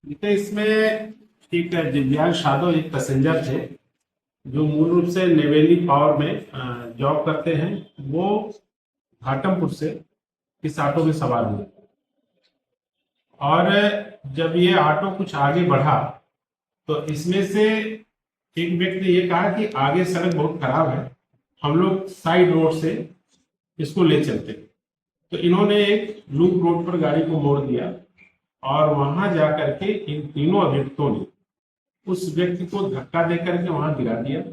देखिए इसमें एक दिव्यांग यादव एक पैसेंजर थे जो मूल रूप से नेवेली पावर में जॉब करते हैं। वो घाटमपुर से इस ऑटो में सवार हुए और जब ये ऑटो कुछ आगे बढ़ा तो इसमें से एक व्यक्ति ने ये कहा कि आगे सड़क बहुत खराब है, हम लोग साइड रोड से इसको ले चलते हैं। तो इन्होंने एक लूप रोड पर गाड़ी को मोड़ दिया और वहां जाकर के इन तीनों अभियुक्तों ने उस व्यक्ति को धक्का देकर के वहां गिरा दिया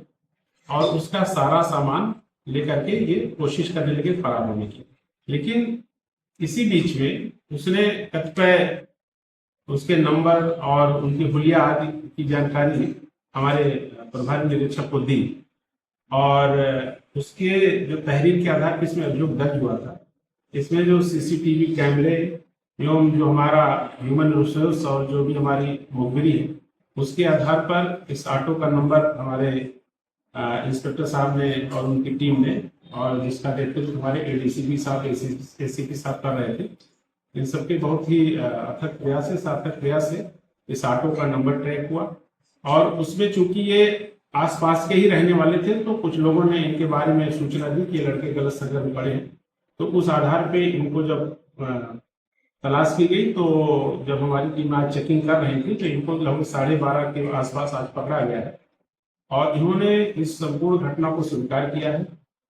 और उसका सारा सामान लेकर के ये कोशिश करने लगे फरार होने की। लेकिन इसी बीच में उसने कतिपय उसके नंबर और उनकी हुलिया आदि की जानकारी हमारे प्रभारी निरीक्षक को दी और उसके जो तहरीर के आधार पर इसमें अभियोग दर्ज हुआ था। इसमें जो सीसीटीवी कैमरे एवं जो हमारा ह्यूमन रिसोर्स और जो भी हमारी मुखबिरी है उसके आधार पर इस ऑटो का नंबर हमारे इंस्पेक्टर साहब ने और उनकी टीम ने, और जिसका नेतृत्व हमारे एडीसीपी साहब एसीपी साहब कर रहे थे, इन सबके बहुत ही अथक प्रयास से सार्थक प्रयास से इस ऑटो का नंबर ट्रैक हुआ। और उसमें चूंकि ये आसपास के ही रहने वाले थे तो कुछ लोगों ने इनके बारे में सूचना दी कि ये लड़के गलत संगत में पड़े हैं। तो उस आधार पे इनको जब तलाश की गई तो जब हमारी टीम आज चेकिंग कर रही थी तो इनको लगभग 12:30 के आसपास आज पकड़ा गया है और इन्होंने इस संपूर्ण घटना को स्वीकार किया है।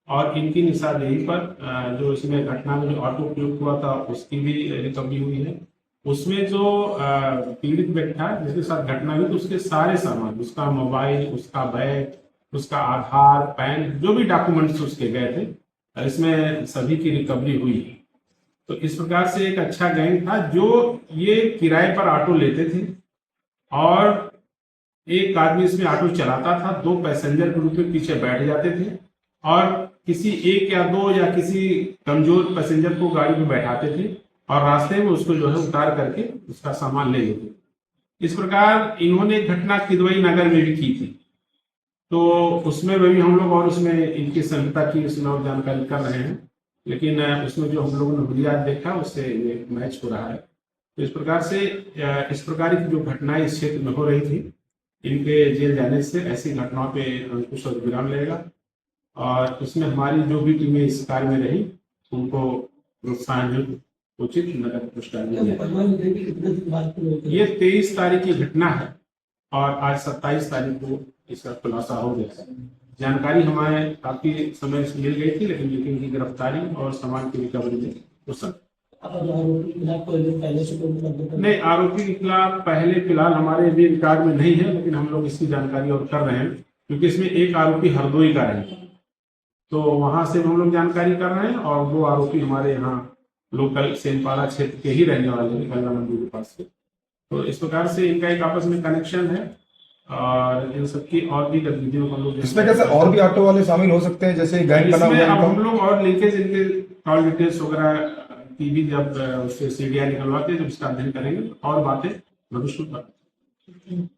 और इनकी निशानदेही पर जो इसमें घटना में जो ऑटो प्रयोग हुआ था उसकी भी रिकवरी हुई है। उसमें जो पीड़ित व्यक्ति था जिसके साथ घटना हुई तो उसके सारे सामान, उसका मोबाइल, उसका बैग, उसका आधार, पैन, जो भी डॉक्यूमेंट्स उसके गए थे, इसमें सभी की रिकवरी हुई है। तो इस प्रकार से एक अच्छा गैंग था जो ये किराए पर ऑटो लेते थे और एक आदमी इसमें ऑटो चलाता था, दो पैसेंजर के रूप में पीछे बैठ जाते थे और किसी एक या दो या किसी कमजोर पैसेंजर को गाड़ी में बैठाते थे और रास्ते में उसको जो है उतार करके उसका सामान ले लेते। इस प्रकार इन्होंने घटना किदवई नगर में भी की थी। तो उसमें भी हम लोग और उसमें इनकी संहिता की उसमें और जानकारी कर रहे हैं, लेकिन उसमें जो हम लोगों ने बुनियाद देखा उससे ये मैच हो रहा है। तो इस प्रकार से इस प्रकार की जो घटनाएं इस क्षेत्र में हो रही थी, इनके जेल जाने से ऐसी घटनाओं पे अंकुश और विराम लगेगा और उसमें हमारी जो भी टीमें इस कार्य में रही उनको प्रोत्साहन उचित नगद पुरस्कार दिया जाएगा। ये 23 तारीख की घटना है और आज 27 तारीख को इसका खुलासा हो गया। जानकारी हमारे काफी समय से मिल गई थी लेकिन की गिरफ्तारी और सामान की रिकवरी में उस नहीं, आरोपी के खिलाफ पहले फिलहाल हमारे भी रिकॉर्ड में नहीं है, लेकिन हम लोग इसकी जानकारी और कर रहे हैं क्योंकि इसमें एक आरोपी हरदोई का है तो वहां से हम लोग जानकारी कर रहे हैं और दो आरोपी हमारे यहाँ लोकल सेनपाड़ा क्षेत्र के ही रहने वाले हैं, गंगा मंदिर के पास के। तो इस प्रकार से इनका एक आपस में कनेक्शन है और इन सबकी और भी गतिविधियों को हम लोग इसमें कैसे और भी ऑटो वाले शामिल हो सकते हैं, जैसे गैंग बना हुआ है? अब हम लोग और लिंकेज इनके कॉल डिटेल्स वगैरह की भी जब उससे सीडीआई निकलवाते हैं जब इसका अध्ययन करेंगे और बातें भविष्य में।